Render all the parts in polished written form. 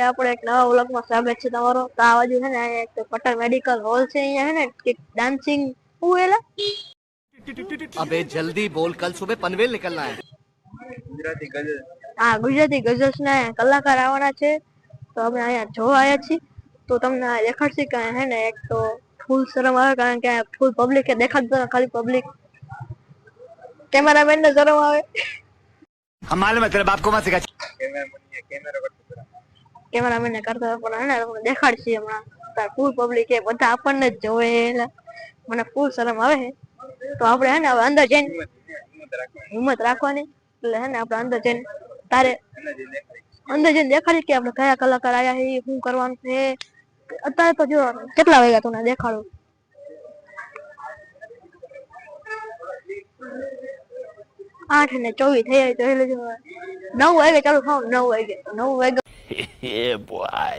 આપણે એક નવા વ્લોગમાં સ્વાગત છે તમારું। તો આ બાજુ છે ને અહીંયા એક પટેલ મેડિકલ હોલ છે। અહીંયા છે ને એક ડાન્સિંગ હું એલા अबे जल्दी बोल, कल सुबह पनवेल निकलना है। ગુજરાતી ગઝલ્સ ના કલાકાર આવવાના છે। તો અમે અહીંયા જોવા આવ્યા છીએ। તો તમને દેખાડશે કે હે ને એક તો ફૂલ શરમ આવે કારણ કે ફૂલ પબ્લિક દેખાડતો ખાલી પબ્લિક કેમેરામેન ને શરમ આવે। हम मालूम है तेरे बाप को मत सिखा। કેમેરામેન ને કરતા પણ હે ને તમને દેખાડશે હમણાં તાર ફૂલ પબ્લિક એ બધા આપણને જ જોવે એટલે મને ફૂલ શરમ આવે છે। તો આપણે હે ને હવે અંદર જઈને હિંમત રાખવાની એટલે હે ને આપણે અંદર જઈને તારે અંદર જઈને દેખાડી કે આપણે કયા કલાકાર આયા છે શું કરવાનું છે। અત્યારે તો જો કેટલા વાગ્યા તમને દેખાડું 8:24 થઈ જાય તો એટલે 9 વાગે ચાલુ થાવ 9 વાગે ये बॉय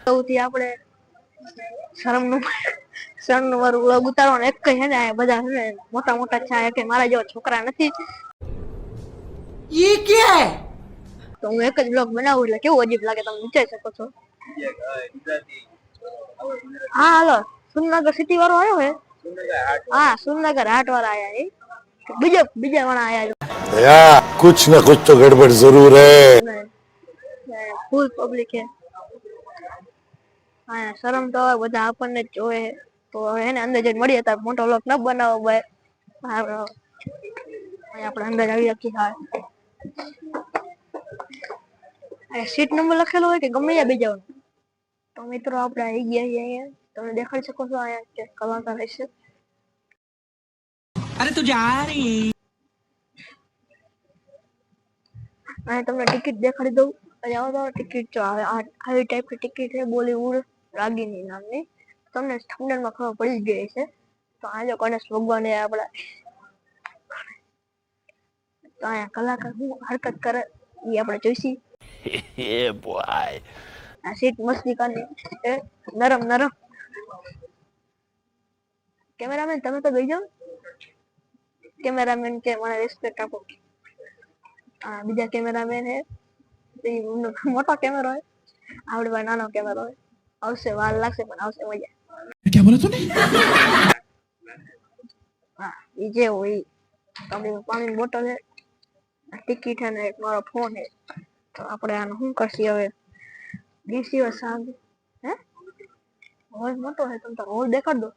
સૌથી આપણે શરમનું મારું વ્લોગ ઉતારવાનું એક કઈ હે ને બધા હે ને મોટા મોટા છે કે મારા જેવા છોકરા નથી। ये क्या है? તો હું એક જ વ્લોગ બનાવું એટલે કેવું અજીબ લાગે તમે વિચારી શકો છો। હા હાલો સુરનગર સિટી વાળો આવ્યો હે। હા સુરનગર હાટ વાળા આયા એ બીજા વાળા આયા यार कुछ ना कुछ तो गड़बड़ जरूर है। ફૂલ પબ્લિક હે। હા શરમ તો હવે બધા આપણને જ જોવે તો હવે એને અંદર જઈને મળીએ તાર મોટો વ્લોગ ન બનાવો ભાઈ। આપણે અંદર આવી શકીએ। હા સીટ નંબર લખેલો હોય કે ગમે ત્યાં બીજા તો મિત્રો આપણે આવી ગયા છીએ અહીંયા તમે દેખાડી શકો છો અહીંયા કે કલાકાર હશે। अरे तू जा रही અહીંયા તમને ટિકિટ દેખાડી દઉં। અહીંયા આવો ટિકિટ જો આવે આવી ટાઈપની ટિકિટ છે બોલીવુડ રાગીની નામની તમને થંબનેલમાં ખબર પડી જ ગઈ છે। તો આ જો ગણેશ ભગવાન એ આપણા તો અહીંયા કલાકાર શું હરકત કરે એ આપણે જોઈશી। ये बॉय આ સીટ મસ્તી કાની નરમ નરમ કેમેરામેન તમે તો ગઈ જાઓ। કેમેરામેન કે મને રિસ્પેક્ટ આપો। આ બીજા કેમેરામેન હે મોટો કેમેરો હે આવડે ભાઈ નાનો કેમેરો હે આવશે વાર લાગશે પણ આવશે મજા। क्या बोला तूने? હા એ જે હોય તમે પાણીની બોટલ હે ટિકિટ હે ને એક મારો ફોન હે। તો આપણે આનું શું કરશી હવે બેસી સાંજ હે હોલ મોટો હે તમે તો હોલ દેખાડ દો।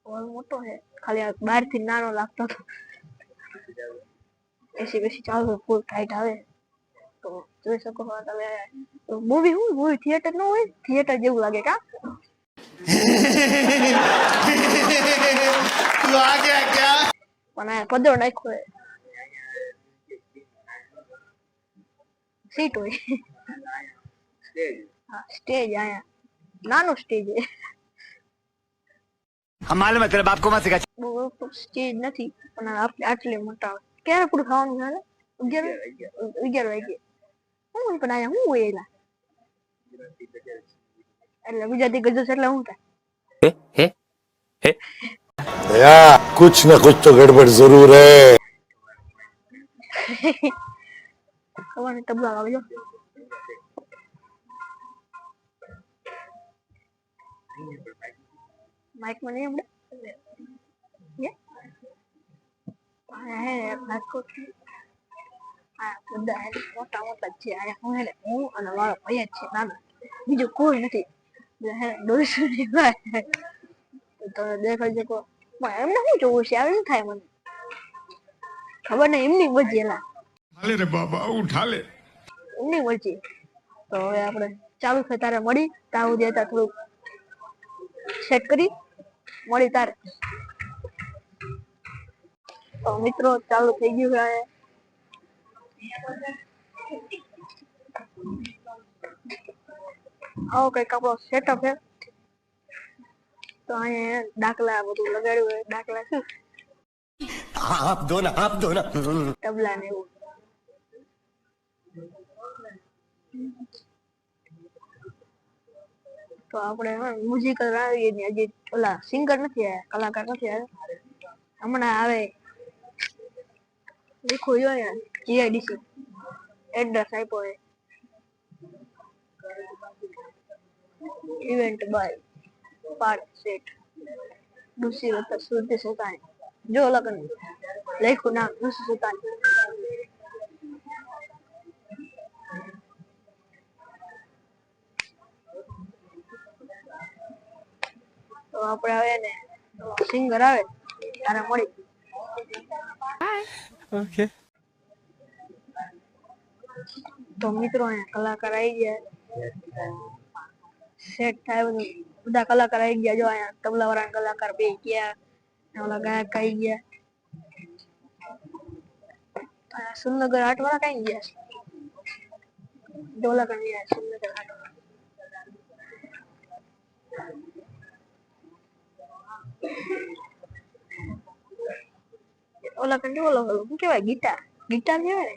હોલ મોટો હે ખાલી આ બહાર થી નાનો લાગતો હતો। એસી બેસી ચાલુ ફૂલ ટાઈટ આવે તો જોઈ શકો છો તમે। મૂવી થિયેટર નો હોય થિયેટર જેવું લાગે કા तू आ गया क्या? પણ આ પદરો નાખ્યો હે સીટ હોય હા સ્ટેજ આયા નાનો સ્ટેજ હે हम मालूम है तेरे बाप को मत सिखा। બહુ સ્ટેજ નથી પણ આપણે આટલી મોટા ક્યારે પૂરું ખાવાનું છે 11 વાગે હું પણ આયા હું હોય એલા એટલે ગુજરાતી ગઝલ્સ એટલે હું થાય यार कुछ ना कुछ तो गड़बड़ जरूर है। ખબર નહીં તબલા વાગજો માઇક માં નહીં આપણે હે રાજકોટ હા બધા મોટા મોટા છે આયા હું હે હું અને મારો ભાઈ જ છે નાનો બીજું કોઈ નથી હે દોસ્ત તો દેખાઈ શકો એમને શું જોવું છે આવી થાય મને ખબર નહીં એમની મરજી એલા उठा ले रे बाबा उठा ले। એમની મરજી। તો હવે આપણે ચાલુ થાય તારે મળી તાર સુધી હતા થોડુંક સેટ કરી મળી તારે તો મિત્રો ચાલુ થઈ ગયું છે આવો કઈક આપણો સેટઅપ છે। તો અહીંયા દાખલા બધું લગાડ્યું હોય દાખલા શું आप दो ना તબલા ને એવું તો આપણે મ્યુઝિકલ આવીએ ને હજી ઓલા સિંગર નથી આવ્યા કલાકાર નથી આવ્યા હમણાં આવે દેખો જોઈએ જીઆઈડીસી એડ્રેસ આપ્યો છે. ઇવેન્ટ બાય પાર્ટ સેટ દુસરી વખત સુધી સતાની જો લગન લખ્યું નામ દુસરી સતાની. તો આપણે હવે ને સિંગર આવે ત્યારે મળી. ઓકે. તો મિત્રો અહીંયા કલાકાર આવી ગયા સેટ થાય બધું બધા કલાકાર આવી ગયા. જો અહીંયા તબલા વાળા કલાકાર બે ગયા ઓલા ગાયક આવી ગયા. સુરનગર આર્ટ વાળા કઈ ગયા ઢોલક ગયા સુરનગર આર્ટ વાળા. ઓલા કંటే ઓલો શું કહેવાય ગિટાર ગિટાર કહેવાય ને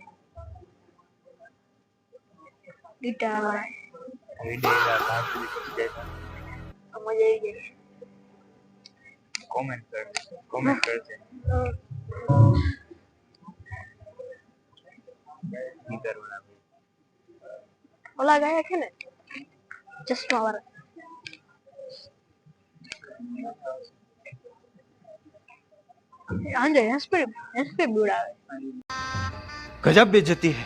ગિટાર વાળા મજા આવી ગઈ. કોમેન્ટ કરજે ગીતાર વાળા ઓલા ગાયક છે ને ચશ્મા વાળા આંજે એસપી બોલાવે. गजब बेइज्जती है.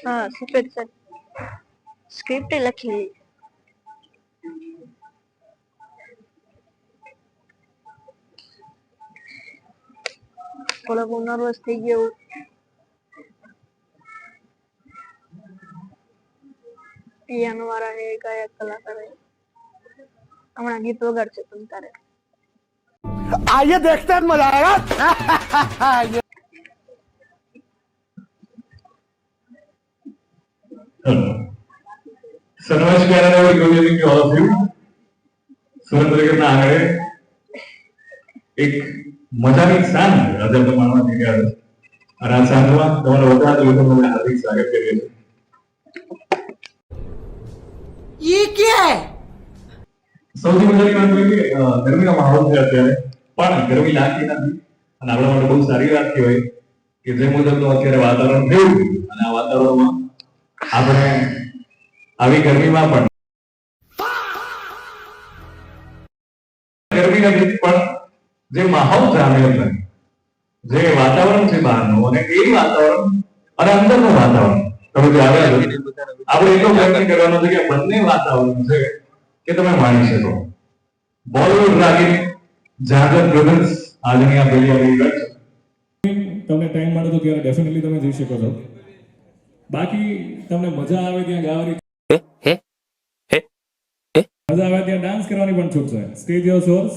હા સફેદ સર સ્ક્રિપ્ટ લખી. થોડો બહુ નર્વસ થઈ ગયો. પિયાનો વાળા હે ગાયક કલાકાર હે હમણાં ગીત વગાડશે તમે તારે. आइए देखते हैं मजा आएगा. So namaskar and very good evening to all of you. સુરેન્દ્રનગરના આંગણે એક મજાની સાંજ આજે આપણે માણવા જઈ રહ્યા છે અને આ સાંજમાં તમારા વડાના લોકોનું અમે હાર્દિક સ્વાગત કરીએ છીએ. ये क्या है? સૌથી મજાની વાત એ કે ગરમીનો માહોલ છે અત્યારે પણ ગરમી લાગતી નથી અને આપણા માટે બહુ સારી વાત કહેવાય કે જે મુજબનું અત્યારે વાતાવરણ થયું અને આ વાતાવરણમાં આપણે આવી ગરમીમાં પણ ગરમી નથી પણ જે માહોલ જામેલ છે જે વાતાવરણ છે બહારનું અને એ વાતાવરણ અને અંદરનું વાતાવરણ તમે જે આવ્યા છો આપણે એટલો પ્રયત્ન કરવાનો છે કે બંને વાતાવરણ છે કે તમે માણી શકો. બોલિવૂડ રાગીની જાગર બ્રધર્સ આજની આ પહેલી આપણી ઇવેન્ટ છે. તમને ટાઈમ મળે તો ત્યારે ડેફિનેટલી તમે જઈ શકો છો. બાકી તમને મજા આવે ત્યાં ગાવાની મજા આવે ત્યાં ડાન્સ કરવાની પણ છૂટ છે. સ્ટેજ યોર સોર્સ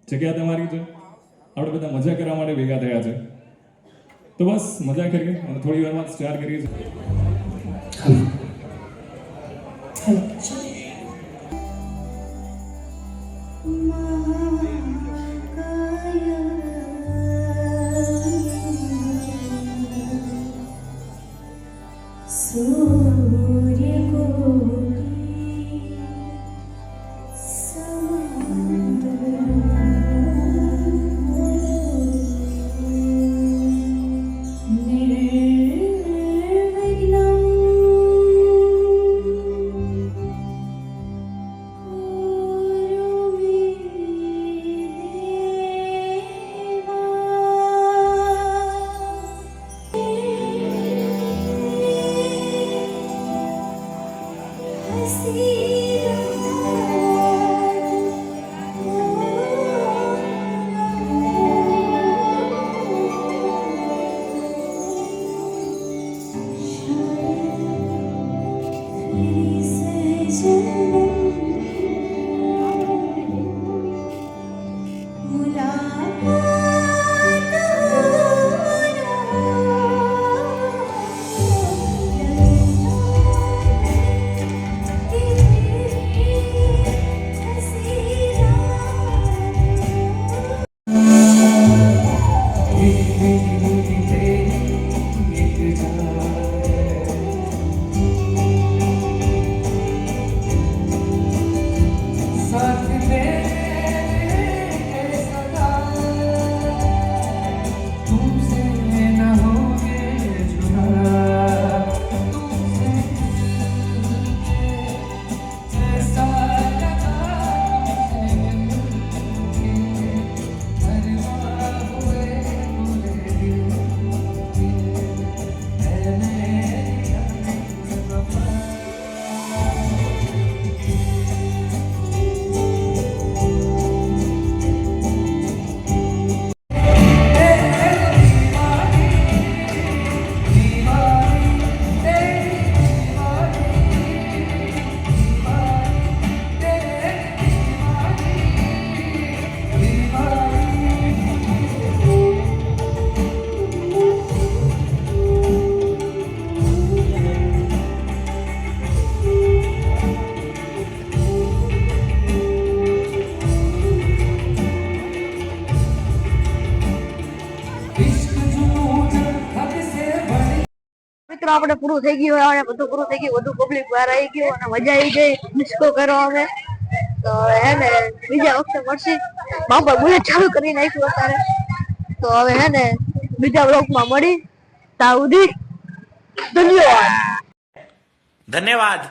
જગ્યા તમારી છે. આપણે બધા મજા કરવા માટે ભેગા થયા છે તો બસ મજા કરીએ અને થોડી વારમાં સ્ટાર્ટ કરીએ છીએ. મિત્રો આપણે પૂરું થઈ ગયું હોય, બધું પૂરું થઈ ગયું, બધું પબ્લિક બહાર આવી ગયું અને મજા આવી ગઈ ડિસ્કો કરવા અમે. તો હે ને બીજા વખતે મળશે. બાપા બુલેટ ચાલુ કરી નાખ્યું અત્યારે. તો હવે હે ને બીજા બ્લોગમાં મળી. ત્યાં સુધી ધન્યવાદ. धन्यवाद.